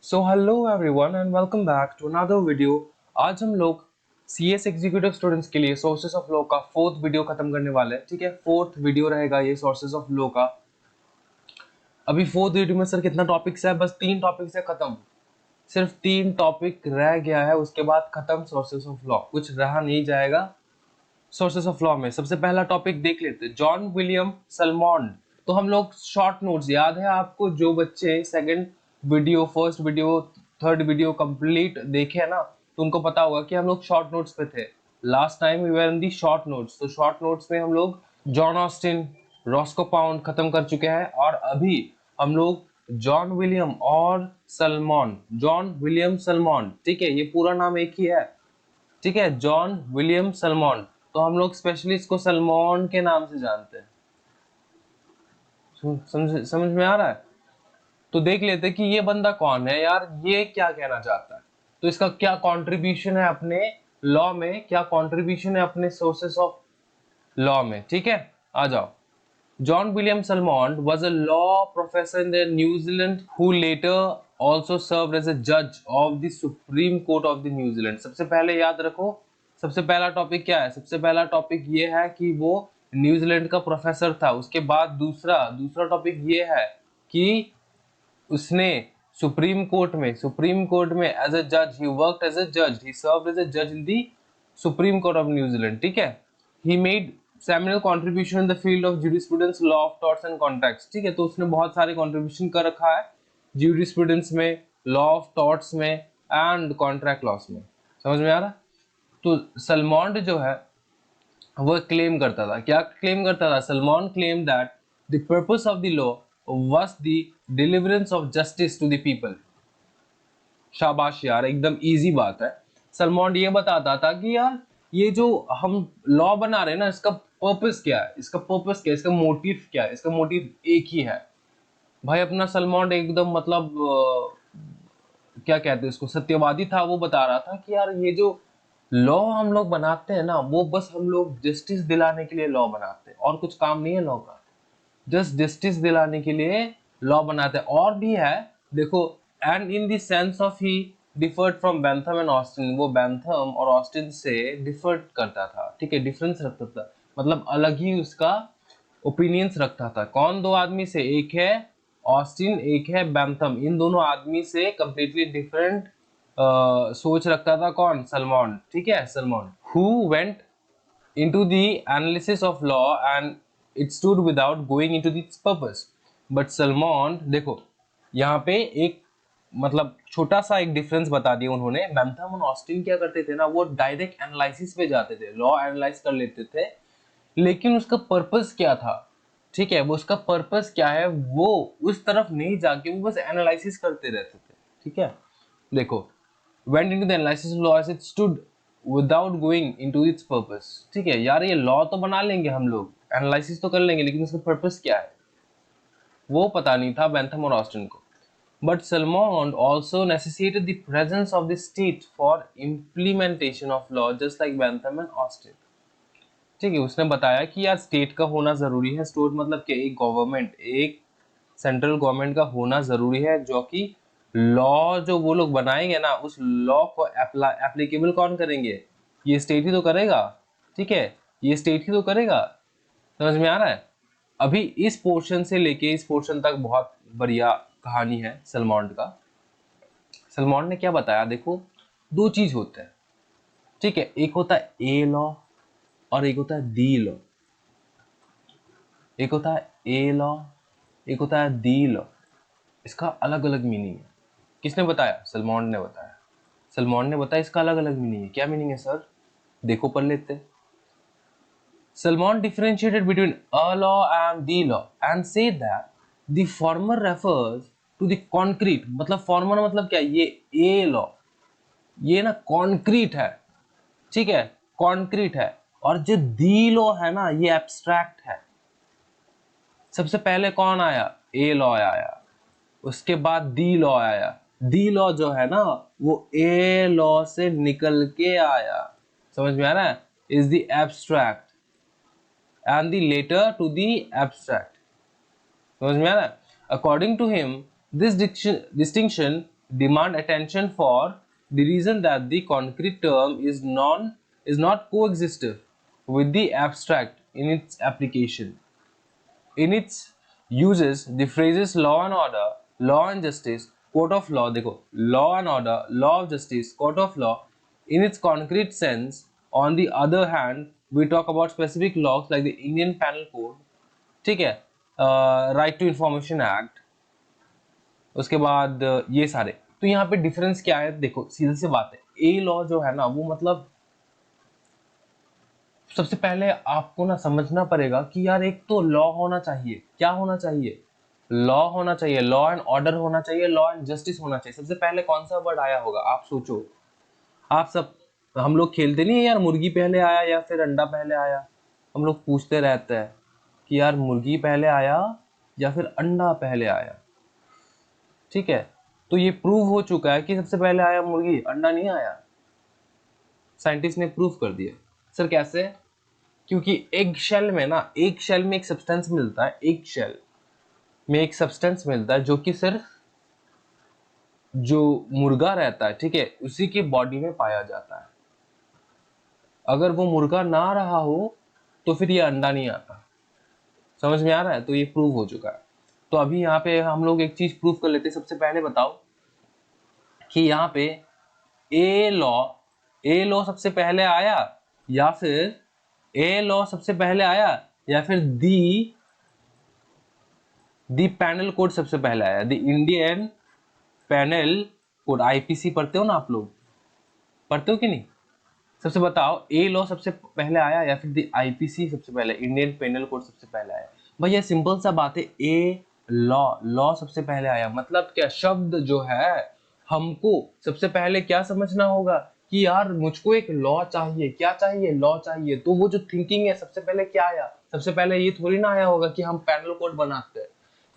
So hello everyone and welcome back to another video. आज हम लोग सीएस एग्जीक्यूटिव स्टूडेंट्स के लिए सोर्सेस ऑफ लॉ का फोर्थ वीडियो खत्म करने वाले हैं। ठीक है, फोर्थ वीडियो रहेगा ये सोर्सेस ऑफ लॉ का। अभी फोर्थ वीडियो में सर कितना टॉपिक्स है? बस 3 टॉपिक्स है खत्म। सिर्फ 3 टॉपिक रह गया है, उसके बाद खत्म सोर्सेस ऑफ लॉ। कुछ रहा नहीं जाएगा सोर्सेस ऑफ लॉ में। सबसे पहला टॉपिक देख लेते हैं, जॉन विलियम सलमॉन्ड। तो हम लोग शॉर्ट नोट्स, याद है आपको? जो बच्चे second video, first video, third video complete देखे ना, तो उनको पता होगा कि हम लोग शॉर्ट नोट्स पे थे। Last time we were in the short notes. तो शॉर्ट नोट्स में हम लोग जॉन ऑस्टिन, रॉस्को पाउंड खत्म कर चुके हैं, और अभी हम लोग जॉन विलियम और सलमॉन, जॉन विलियम सलमॉन, ठीक है, ये पूरा नाम एक ही है। ठीक है, जॉन विलियम सलमॉन। तो हम लोग स्पेशली इसको सलमॉन के नाम से जानते हैं। समझ में आ रहा है? तो देख लेते हैं कि ये बंदा कौन है यार, ये क्या कहना चाहता है, तो इसका क्या कंट्रीब्यूशन है अपने लॉ में, क्या कंट्रीब्यूशन है अपने सोर्सेस ऑफ लॉ में। ठीक है, आ जाओ। John William Salmond was a law professor in the New Zealand who later also served as a judge of the Supreme Court of the New Zealand। सबसे पहले याद रखो, सबसे पहला टॉपिक क्या है? सबसे पहला टॉपिक ये है कि वो न्यूजीलैंड का प्रोफेसर था। उसके बाद दूसरा टॉपिक ये है कि उसने सुप्रीम कोर्ट में एज अ जज, ही वर्कड एज अ जज, ही सर्व्ड एज अ जज इन दी सुप्रीम कोर्ट ऑफ न्यूजीलैंड। ठीक है, he made seminal contribution in the field of jurisprudence, law of torts and contracts। ठीक है, तो उसने बहुत सारे contribution कर रखा है jurisprudence में, law of torts में and contract laws में। समझ में आ रहा? तो सलमॉन्ड जो है वो क्लेम करता था, क्या क्लेम करता था? Salmond claim that the purpose of the law was the deliverance of justice to the people. शाबाश यार, एकदम इजी बात है। सलमॉन ये बताता था कि यार ये जो हम लॉ बना रहे हैं ना, इसका पर्पस क्या है, इसका पर्पस क्या है, इसका मोटिव क्या है? इसका मोटिव एक ही है भाई। अपना सलमॉन एकदम मतलब क्या कहते हैं इसको, सत्यवादी था। वो बता रहा था कि यार ये जो लॉ हम लोग बनाते हैं ना, वो बस हम लोग जस्टिस दिलाने के लिए लॉ बनाते हैं, और कुछ काम नहीं है लॉ का। जस्ट जस्टिस दिलाने के लिए लॉ बनाते हैं। और भी है, देखो, and in the sense of he deferred from Bentham and Austin. वो बेंथम और ऑस्टिन से डिफर्ड करता था। ठीक है, डिफरेंस रखता था, मतलब अलग ही उसका ओपिनियंस रखता था। कौन? दो आदमी से, एक है ऑस्टिन, एक है बेंथम। इन दोनों आदमी से कंप्लीटली डिफरेंट सोच रखता था। कौन? सलमॉन। ठीक है, Salmond who went into the analysis of law and it stood without going into its purpose। but Salmon, देखो यहाँ पे एक मतलब छोटा सा एक डिफरेंस बता दिया उन्होंने। बेंथम और ऑस्टिन क्या करते थे ना, वो डायरेक्ट एनालिसिस पे जाते थे, लॉ एनालाइज कर लेते थे, लेकिन उसका पर्पस क्या था? ठीक है, वो उसका पर्पस क्या है, वो उस तरफ नहीं जाके वो बस एनालिसिस करते रहते थे। ठीक है, देखो, went into the analysis of law as it stood without going into its purpose। ठीक है यार, ये लॉ तो बना लेंगे हम लोग, एनालिसिस तो कर लेंगे, लेकिन उसका पर्पस क्या है वो पता नहीं था बेंथम और ऑस्टिन को। But Salmond also necessitated the presence of the state for implementation of law, just like Bentham and Austin। ठीक है, उसने बताया कि यार स्टेट का होना जरूरी है। स्टेट मतलब कि एक गवर्नमेंट, एक सेंट्रल गवर्नमेंट का होना जरूरी है, जो कि लॉ जो वो लोग बनाएंगे ना, उस लॉ को एप्लीकेबल कौन करेंगे? ये स्टेट ही तो करेगा। ठीक है, ये स्टेट ही तो करेगा। समझ में आ रहा है? अभी इस पोर्शन से लेके इस पोर्शन तक बहुत बढ़िया कहानी है सलमॉन्ड का। सलमॉन्ड ने क्या बताया, देखो, दो चीज होते हैं। ठीक है, एक होता है ए लॉ और एक होता है दी लॉ। एक होता है ए लॉ, एक होता है दी लॉ। इसका अलग अलग मीनिंग है। किसने बताया? सलमॉन्ड ने बताया। सलमॉन्ड ने बताया इसका अलग अलग मीनिंग है। क्या मीनिंग है सर? देखो, पढ़ लेते हैं। Salmon differentiated between a law and the law and said that the former refers to the concrete। मतलब former मतलब क्या? ये a law, ये ना कॉन्क्रीट है। ठीक है, कॉन्क्रीट है। और जो दी लॉ है ना, ये एब्स्ट्रैक्ट है। सबसे पहले कौन आया? ए लॉ आया, उसके बाद दी लॉ आया। दी लॉ जो है ना, वो ए लॉ से निकल के आया। समझ में आ रहा है? Is the abstract and the later to the abstract। समझ में आ रहा है? According to him, this distinction demand attention for the reason that the concrete term is not coexistive with the abstract in its application. In its uses, the phrases law and order, law and justice, court of law, देखो law and order, law of justice, court of law, in its concrete sense. On the other hand, we talk about specific laws like the Indian Penal Code, ठीक है, right to information act, उसके बाद ये सारे। तो यहाँ पे difference क्या है, देखो सीधी सी बात है, ए लॉ जो है ना वो मतलब सबसे पहले आपको ना समझना पड़ेगा कि यार एक तो लॉ होना चाहिए, क्या होना चाहिए, लॉ होना चाहिए, लॉ एंड ऑर्डर होना चाहिए, लॉ एंड जस्टिस होना चाहिए। सबसे पहले कौन सा वर्ड आया होगा, आप सोचो। आप सब, हम लोग खेलते नहीं है यार, मुर्गी पहले आया या फिर अंडा पहले आया, हम लोग पूछते रहते हैं कि यार मुर्गी पहले आया या फिर अंडा पहले आया, ठीक है। तो ये प्रूव हो चुका है कि सबसे पहले आया मुर्गी, अंडा नहीं आया, साइंटिस्ट ने प्रूव कर दिया। सर कैसे? क्योंकि एग शेल में ना, एग शेल में एक सब्सटेंस मिलता है, एग शेल में एक सब्सटेंस मिलता है जो कि सिर्फ जो मुर्गा रहता है, ठीक है, उसी के बॉडी में पाया जाता है। अगर वो मुर्गा ना रहा हो तो फिर ये अंडा नहीं आता। समझ में आ रहा है? तो ये प्रूव हो चुका है। तो अभी यहाँ पे हम लोग एक चीज प्रूव कर लेते हैं। सबसे पहले बताओ कि यहाँ पे ए लॉ सबसे पहले आया या फिर ए लॉ सबसे पहले आया या फिर दी पैनल कोड सबसे पहले आया, the Indian panel code. IPC पढ़ते हो ना आप लोग, पढ़ते हो कि नहीं? सबसे बताओ, ए लॉ सबसे पहले आया या फिर द आईपीसी सबसे पहले, इंडियन पेनल कोड सबसे पहले आया? भैया सिंपल सा बात है, ए लॉ सबसे पहले आया। मतलब क्या, शब्द जो है हमको सबसे पहले क्या समझना होगा कि यार मुझको एक लॉ चाहिए, क्या चाहिए, लॉ चाहिए। तो वो जो थिंकिंग है, सबसे पहले क्या आया? सबसे पहले ये थोड़ी ना आया होगा कि हम पैनल कोड बनाते हैं।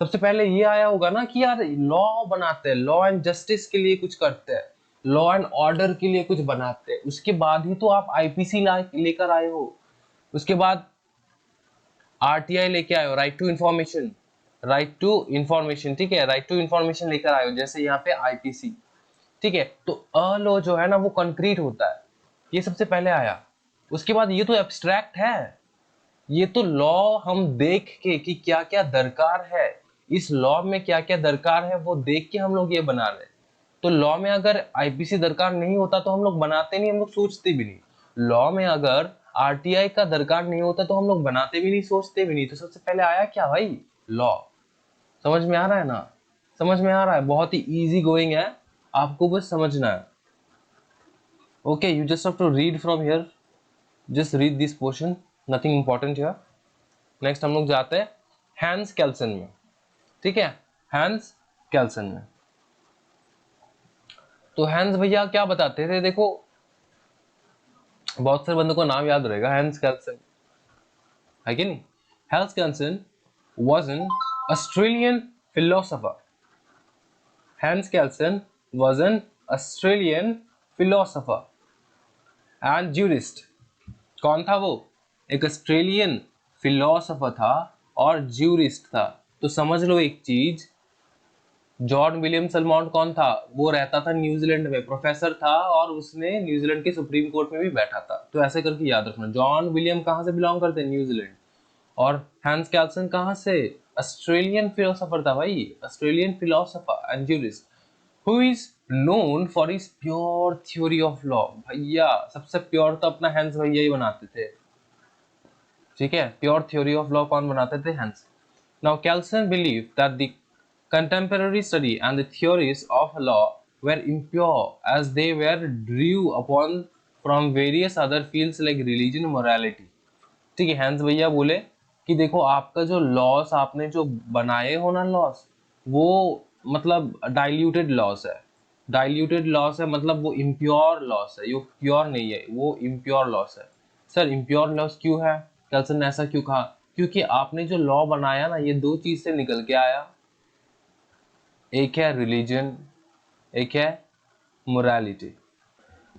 सबसे पहले ये आया होगा ना कि यार लॉ बनाते हैं, लॉ एंड जस्टिस के लिए कुछ करते हैं, लॉ एंड ऑर्डर के लिए कुछ बनाते हैं। उसके बाद ही तो आप आईपीसी लेकर आए हो, उसके बाद आरटीआई लेके आए हो, राइट टू इंफॉर्मेशन, ठीक है, राइट टू इंफॉर्मेशन लेकर आए हो, जैसे यहाँ पे आईपीसी, ठीक है। तो अ लॉ जो है ना वो कंक्रीट होता है, ये सबसे पहले आया। उसके बाद ये तो एब्स्ट्रैक्ट है, ये तो लॉ हम देख के कि क्या क्या दरकार है, इस लॉ में क्या क्या दरकार है वो देख के हम लोग ये बना रहे हैं। तो लॉ में अगर आईपीसी दरकार नहीं होता तो हम लोग बनाते नहीं, हम लोग सोचते भी नहीं। लॉ में अगर आरटीआई का दरकार नहीं होता तो हम लोग बनाते भी नहीं, सोचते भी नहीं। तो सबसे पहले आया क्या भाई? लॉ। समझ में आ रहा है ना? समझ में आ रहा है? बहुत ही इजी गोइंग है, आपको बस समझना है। Okay, you just have to read from here, just read this portion, nothing important here. Next हम लोग जाते हैं हैंस केल्सन में, ठीक है, हैंस केल्सन में। तो हैंस भैया क्या बताते थे? देखो बहुत सारे बंदों को नाम याद रहेगा, हैंस केल्सन है कि नहीं? Hans Kelsen was an Australian philosopher. Hans Kelsen was an Australian philosopher and jurist. कौन था वो? एक ऑस्ट्रेलियन फिलोसोफर था और ज्यूरिस्ट था। तो समझ लो एक चीज, जॉन विलियम सलमॉन्ट कौन था? वो रहता था न्यूजीलैंड में, प्रोफेसर था और उसने न्यूजीलैंड के सुप्रीम कोर्ट में भी बैठा था। तो ऐसे करके याद रखना, जॉन विलियम कहाँ से बिलोंग करते हैं? न्यूजीलैंड। और हैंस केल्सन कहाँ से? ऑस्ट्रेलियन फिलोसोफर था भाई, Australian philosopher and jurist, who is known for his pure theory of law. भैया सबसे प्योर तो अपना हैंस भैया ही बनाते थे, ठीक है। प्योर थ्योरी ऑफ लॉ कौन बनाते थे? Hans. Now Kelsen believe that the contemporary study and the theories of law were impure as they were drew upon from various other fields like religion morality, ठीक है। Hence भैया बोले कि देखो आपका जो लॉस आपने जो बनाए हो ना, लॉस वो मतलब डाइल्यूटेड लॉस है, डाइल्यूटेड लॉस है, मतलब वो इम्प्योर लॉस है, ये प्योर नहीं है, वो इम्प्योर लॉस है। सर इम्प्योर लॉस क्यों है? केल्सन ने ऐसा क्यों कहा? क्योंकि आपने जो लॉ बनाया ना, ये दो चीज से निकल के आया, एक है रिलीजन, एक है मोरालिटी।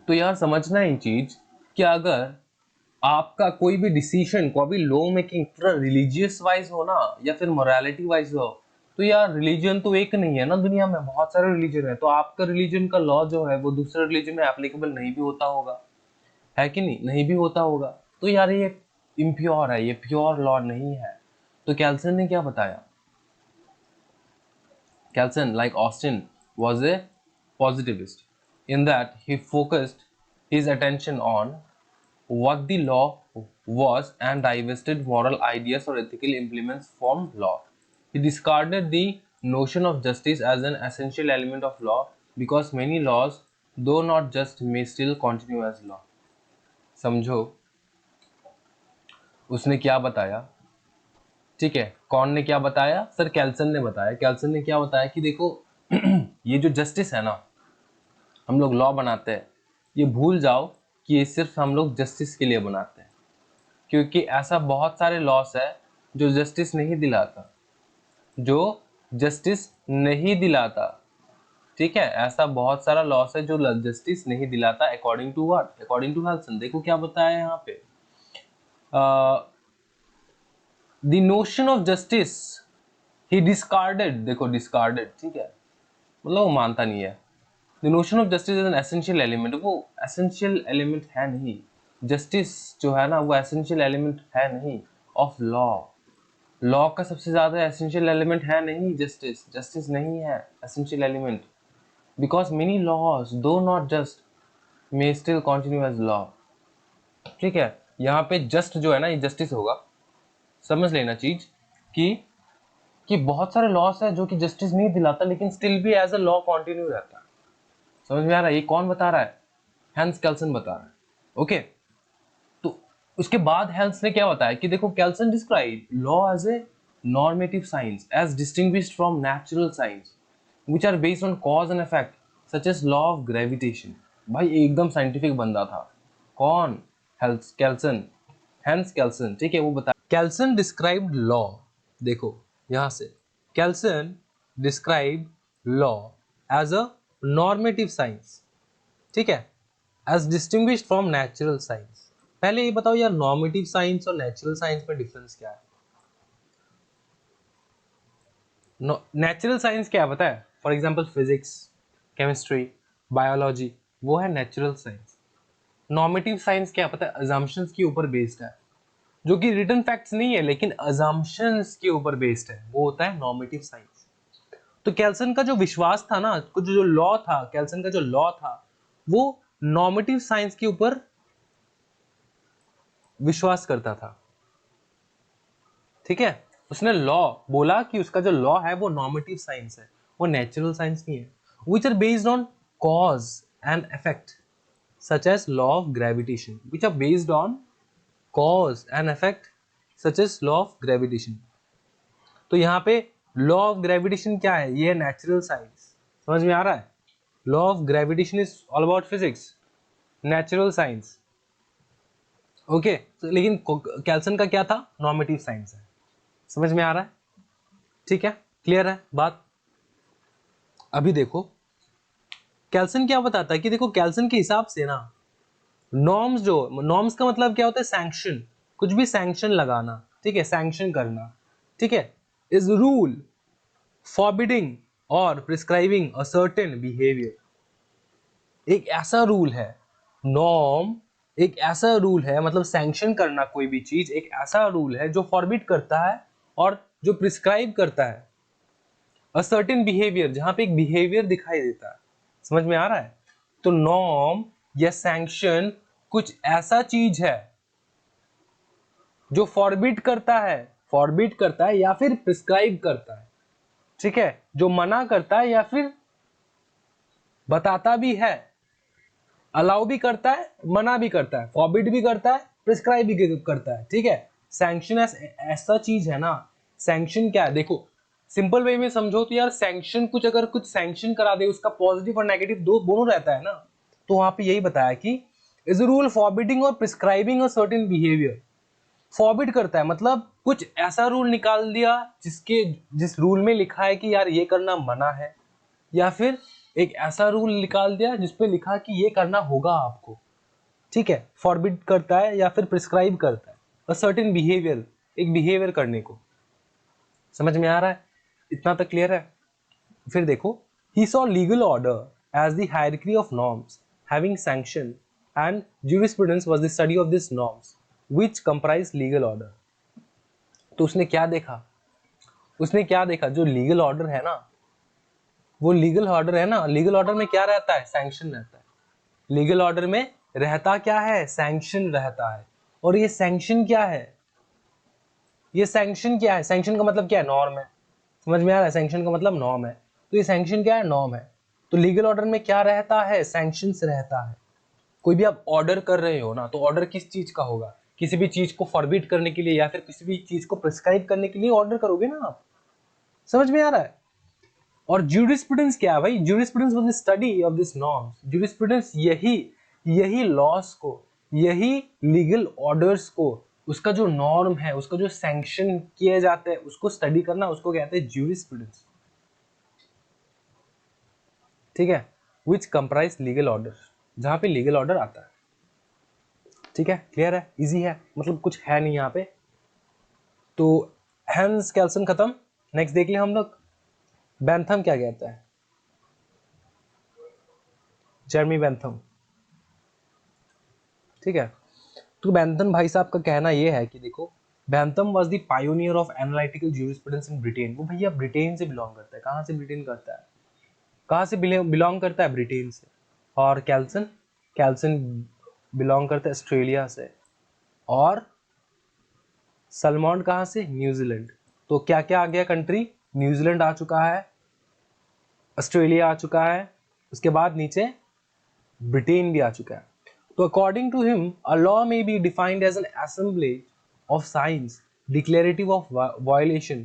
तो यार समझना ये चीज कि अगर आपका कोई भी डिसीजन, कोई भी लॉ मेकिंग पूरा रिलीजियस वाइज हो ना या फिर मोरालिटी वाइज हो, तो यार रिलीजन तो एक नहीं है ना, दुनिया में बहुत सारे रिलीजन है, तो आपका रिलीजन का लॉ जो है वो दूसरे रिलीजन में एप्लीकेबल नहीं भी होता होगा, है कि नहीं, नहीं भी होता होगा। तो यार ये इम्प्योर है, ये प्योर लॉ नहीं है। तो कैल्सन ने क्या बताया, Kelsen like Austin was a positivist in that he focused his attention on what the law was and divested moral ideas or ethical implements from law. He discarded the notion of justice as an essential element of law because many laws, though not just, may still continue as law. समझो उसने क्या बताया, ठीक है, कौन ने क्या बताया, सर कैल्सन ने बताया। कैल्सन ने क्या बताया कि देखो ये जो जस्टिस है ना, हम लोग लॉ बनाते हैं, ये भूल जाओ कि ये सिर्फ हम लोग जस्टिस के लिए बनाते हैं, क्योंकि ऐसा बहुत सारे लॉस है जो जस्टिस नहीं दिलाता, जो जस्टिस नहीं दिलाता, ठीक है, ऐसा बहुत सारा लॉस है जो जस्टिस नहीं दिलाता। According to what, according to Kelsen, देखो क्या बताया यहाँ पे, the notion of justice he discarded, देखो डिस्कार्डेड, ठीक है, मतलब वो मानता नहीं है। The notion of justice is an essential element, वो एसेंशियल एलिमेंट है नहीं, जस्टिस जो है ना वो एसेंशियल एलिमेंट है नहीं ऑफ लॉ। लॉ का सबसे ज्यादा एसेंशियल एलिमेंट है नहीं जस्टिस, जस्टिस नहीं है essential element, because many laws though not just may still continue as law. ठीक है, यहाँ पे जस्ट जो है ना ये जस्टिस होगा, समझ लेना चीज कि बहुत सारे लॉस है जो कि जस्टिस नहीं दिलाता लेकिन स्टिल भी एज अ लॉ कंटिन्यू रहता है। समझ में आ रहा है, ये कौन बता रहा है, हैंस कैल्सन बता रहा है। ओके, तो उसके बाद हेल्स ने क्या बताया कि देखो Kelsen describe law as a normative science as distinguished from natural science which are based on cause and effect such as law of gravitation. भाई एकदम साइंटिफिक बंदा था, कौन, हेल्स कैल्सन, हैंस कैल्सन, ठीक है, वो बता। कैल्सन डिस्क्राइब्ड लॉ, देखो यहां से, Kelsen described law as a normative science, ठीक है, as distinguished from natural science. पहले ये बताओ यार नॉर्मेटिव साइंस और नेचुरल साइंस में डिफरेंस क्या है। नेचुरल साइंस क्या है पता है, for example physics, chemistry, biology, वो है नेचुरल साइंस। नॉर्मेटिव साइंस क्या पता है, अजम्पशंस के ऊपर बेस्ड है, जो कि रिटन फैक्ट्स नहीं है लेकिन अजम्पशंस के ऊपर बेस्ड है, वो होता है नॉर्मेटिव साइंस। तो कैल्सन का जो विश्वास था ना, कुछ जो लॉ था, कैल्सन का जो लॉ था वो नॉर्मेटिव साइंस के ऊपर विश्वास करता था, ठीक है, उसने लॉ बोला कि उसका जो लॉ है वो नॉर्मेटिव साइंस है, वो नेचुरल साइंस नहीं है, which are based on cause and effect such as law of gravitation, which are based on cause and effect such as law of gravitation। तो यहाँ पे लॉ ऑफ ग्रेविटेशन क्या है, ये है नेचुरल साइंस, समझ में आ रहा है, law of gravitation is all about physics, natural science. Okay, लेकिन कैल्सन का क्या था, नॉर्मेटिव साइंस है, समझ में आ रहा है, ठीक है, क्लियर है बात। अभी देखो कैल्सन क्या बताता है कि देखो कैल्सन के हिसाब से ना नॉर्म्स, जो नॉर्म्स का मतलब क्या होता है, सैंक्शन, कुछ भी सैंक्शन लगाना, ठीक है, सैंक्शन करना, ठीक है, इज रूल फॉरबिडिंग और प्रिस्क्राइबिंग अ सर्टेन बिहेवियर। एक ऐसा रूल है, नॉर्म एक ऐसा रूल है, मतलब सैंक्शन करना कोई भी चीज, एक ऐसा रूल है जो फॉरबिड करता है और जो प्रिस्क्राइब करता है अ सर्टेन बिहेवियर, जहां पे एक बिहेवियर दिखाई देता है, समझ में आ रहा है। तो नॉर्म या सैंक्शन कुछ ऐसा चीज है जो फॉरबिड करता है या फिर प्रिस्क्राइब करता है, ठीक है, जो मना करता है या फिर बताता भी है, अलाउ भी करता है, मना भी करता है, फॉरबिड भी करता है, प्रिस्क्राइब भी करता है, ठीक है। सैंक्शन ऐसा चीज है ना, सैंक्शन क्या है, देखो सिंपल वे में समझो तो यार सैंक्शन, कुछ अगर कुछ सैंक्शन करा दे, उसका पॉजिटिव और नेगेटिव दो दोनों रहता है ना, तो वहां पे यही बताया कि इज अ रूल फॉरबिडिंग और prescribing a certain behaviour. Forbid करता है मतलब कुछ ऐसा रूल निकाल दिया जिस रूल में लिखा है कि यार ये करना मना है, या फिर एक ऐसा रूल निकाल दिया जिसपे लिखा कि ये करना होगा आपको, ठीक है, फॉरबिड करता है या फिर प्रिस्क्राइब करता है अ सर्टेन बिहेवियर, एक बिहेवियर करने को, समझ में आ रहा है। इतना तक क्लियर है? फिर देखो, he saw legal order as the hierarchy of norms having sanction and jurisprudence was the study of these norms which comprise legal order. तो उसने क्या देखा? उसने क्या देखा? जो लीगल ऑर्डर है ना, वो लीगल ऑर्डर है ना, लीगल ऑर्डर में क्या रहता है? सैंक्शन रहता है। लीगल ऑर्डर में रहता क्या है? सैंक्शन रहता है। और ये सैंक्शन क्या है? ये सैंक्शन क्या है? सैंक्शन का मतलब क्या है? नॉर्म है। समझ में आ रहा है? सैंक्शन का मतलब नॉर्म है। तो ये सैंक्शन क्या है? नॉर्म है। तो लीगल ऑर्डर में क्या रहता है? सैंक्शंस रहता है। कोई भी आप ऑर्डर कर रहे हो ना, तो ऑर्डर किस चीज का होगा? किसी भी चीज को फॉरबिड करने के लिए या फिर किसी भी चीज को प्रिस्क्राइब करने के लिए ऑर्डर करोगे ना आप। समझ में आ रहा है? और ज्यूरिस्प्रूडेंस क्या है भाई? Jurisprudence was the study of this norms. Jurisprudence यही लॉस को, यही लीगल ऑर्डर्स को, उसका जो नॉर्म है, उसका जो सैंक्शन किए जाते हैं, उसको स्टडी करना, उसको कहते हैं ज्यूरिस्प्रूडेंस। ठीक है? विच कंप्राइज लीगल ऑर्डर, जहां पे लीगल ऑर्डर आता है। ठीक है? क्लियर है? इजी है, मतलब कुछ है नहीं यहाँ पे। तो हेंस कैल्सन खत्म। नेक्स्ट देख लिया हम लोग, बेंथम क्या कहता है? Jeremy Bentham. ठीक है? तो बेंथम भाई साहब का कहना यह है कि देखो, Bentham was the pioneer of analytical jurisprudence in Britain. वो भैया ब्रिटेन से बिलोंग करता है। कहाँ से ब्रिटेन करता है? कहाँ से बिलोंग करता है? ब्रिटेन से। और कैल्सन, कैल्सन बिलोंग करता है ऑस्ट्रेलिया से। और सलमॉन्ड कहाँ से? न्यूजीलैंड। तो क्या क्या आ गया कंट्री? न्यूजीलैंड आ चुका है, ऑस्ट्रेलिया आ चुका है, उसके बाद नीचे ब्रिटेन भी आ चुका है। तो according to him, a law may be defined as an assembly of signs declarative of violation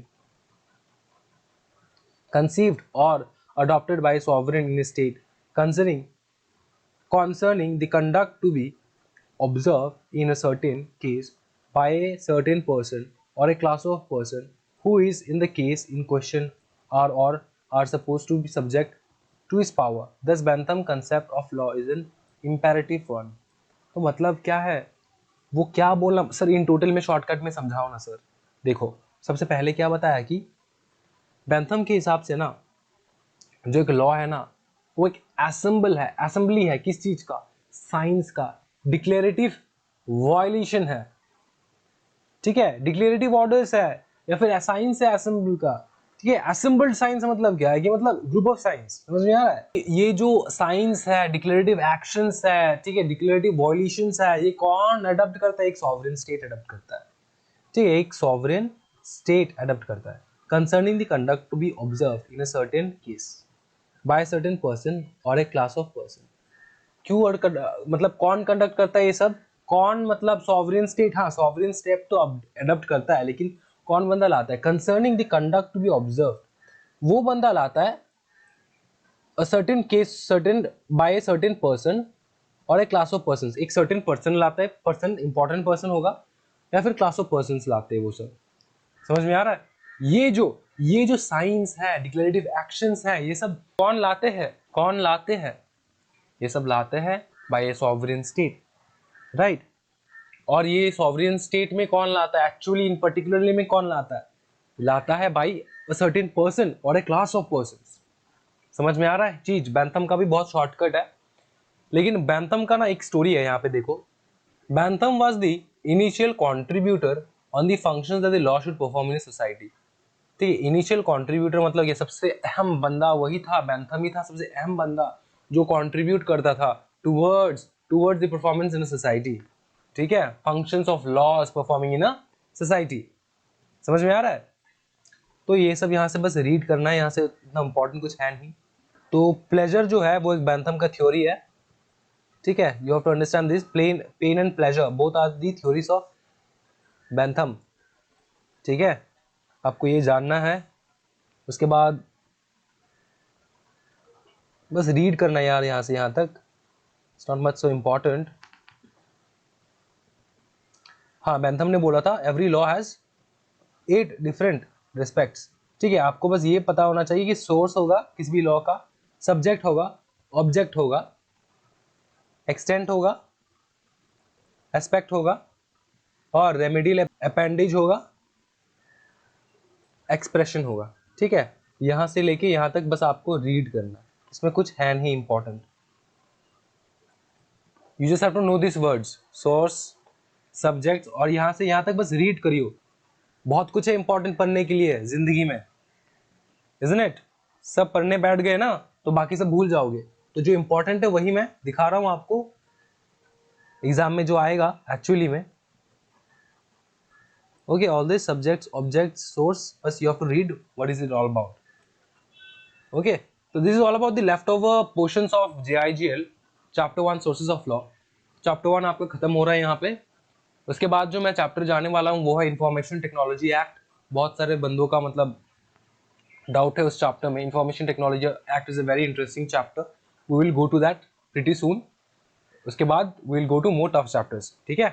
conceived or adopted by a sovereign in a state concerning the conduct to be observed in a certain case by a certain person or a class of person who is in the case in question or are supposed to be subject to his power. Thus Bentham concept of law is an imperative one. तो मतलब क्या है? वो क्या बोलना sir? In total में shortcut में समझाओ ना सर। देखो, सबसे पहले क्या बताया कि बेंथम के हिसाब से ना, जो एक लॉ है ना, वो एक असेंबली है। किस चीज का? साइंस का। डिक्लेरेटिव वायलेशन है। ठीक है? डिक्लेरेटिव ऑर्डर्स है, या फिर साइंस है असेंबल का। ठीक है? असेंबल्ड साइंस मतलब क्या है? कि मतलब ग्रुप ऑफ साइंस। समझ में आ रहा है? ये जो साइंस है, डिक्लेरेटिव एक्शंस है, ठीक है, डिक्लेरेटिव वायलेशंस है, ये कौन अडॉप्ट करता है? एक सॉवरेन स्टेट अडॉप्ट करता है। ठीक है? एक सॉवरेन स्टेट अडॉप्ट करता है। Concerning the conduct to be observe in a certain case by certain person और ए क्लास ऑफ पर्सन। क्यों मतलब कौन कंडक्ट करता है ये सब? कौन मतलब सॉवरेन स्टेट। हाँ, सॉवरेन स्टेट तो अडॉप्ट करता है, लेकिन कौन बंदा लाता है? Concerning the conduct to be observe, वो बंदा लाता है a certain case certain by a certain person और ए क्लास ऑफ पर्सन। एक सर्टेन पर्सन लाता है, पर्सन इंपॉर्टेंट पर्सन होगा, या फिर क्लास ऑफ पर्सन लाते हैं वो सब। समझ में आ रहा है? ये जो साइंस है, डिक्लेरेटिव एक्शंस है, ये सब कौन लाते हैं? कौन लाते हैं? ये सब लाते हैं बाय ए सॉवरेन स्टेट, राइट? और ये सॉवरेन स्टेट में कौन लाता है? एक्चुअली इन पर्टिकुलरली में कौन लाता है? लाता है बाय अ सर्टेन पर्सन और ए क्लास ऑफ पर्संस। समझ में आ रहा है चीज? बैंथम का भी बहुत शॉर्टकट है, लेकिन बैंथम का ना एक स्टोरी है यहाँ पे। देखो, Bentham was the initial contributor on the functions that the law should perform in society. ठीक है? इनिशियल कंट्रीब्यूटर मतलब ये सबसे अहम बंदा वही था, बैंथम ही था सबसे अहम बंदा जो कंट्रीब्यूट करता था towards the performance in society. ठीक है? Functions of laws performing in a society. समझ में आ रहा है? तो ये सब यहाँ से बस रीड करना है, यहाँ से इतना इंपॉर्टेंट कुछ है नहीं। तो प्लेजर जो है वो एक बैंथम का थ्योरी है। ठीक है? You have to understand this, pain and pleasure both are the theories of Bentham. ठीक है? आपको ये जानना है। उसके बाद बस रीड करना यार, यहाँ से यहाँ तक। It's not much so important. हाँ, बैंथम ने बोला था every law has 8 different respects. ठीक है? आपको बस ये पता होना चाहिए कि सोर्स होगा किसी भी लॉ का, सब्जेक्ट होगा, ऑब्जेक्ट होगा, एक्सटेंट होगा, एस्पेक्ट होगा, और रेमेडियल अपेंडेज होगा, एक्सप्रेशन होगा। ठीक है? यहाँ से लेके यहाँ तक बस आपको रीड करना है, इसमें कुछ है नहीं important. You just have to know this words, source, subject, और यहाँ से यहाँ तक बस रीड करियो। बहुत कुछ है इंपॉर्टेंट पढ़ने के लिए जिंदगी में, इज़न्ट इट? सब पढ़ने बैठ गए ना तो बाकी सब भूल जाओगे। तो जो इंपॉर्टेंट है वही मैं दिखा रहा हूँ आपको, एग्जाम में जो आएगा एक्चुअली में। Okay, all this subjects, objects, source, बस you have to read what is it all about. Okay, तो this is all about the left over portions of JIGL chapter 1 sources of law. Chapter 1 आपका खत्म हो रहा है यहाँ पे। उसके बाद जो मैं चैप्टर जाने वाला हूँ वो है इंफॉर्मेशन टेक्नोलॉजी एक्ट। बहुत सारे बंदों का मतलब डाउट है उस चैप्टर में। Information technology act is a very interesting chapter, we will go to that pretty soon. उसके बाद we will go to more tough chapters, ठीक है?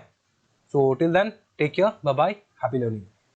So till then take care, bye bye, happy learning.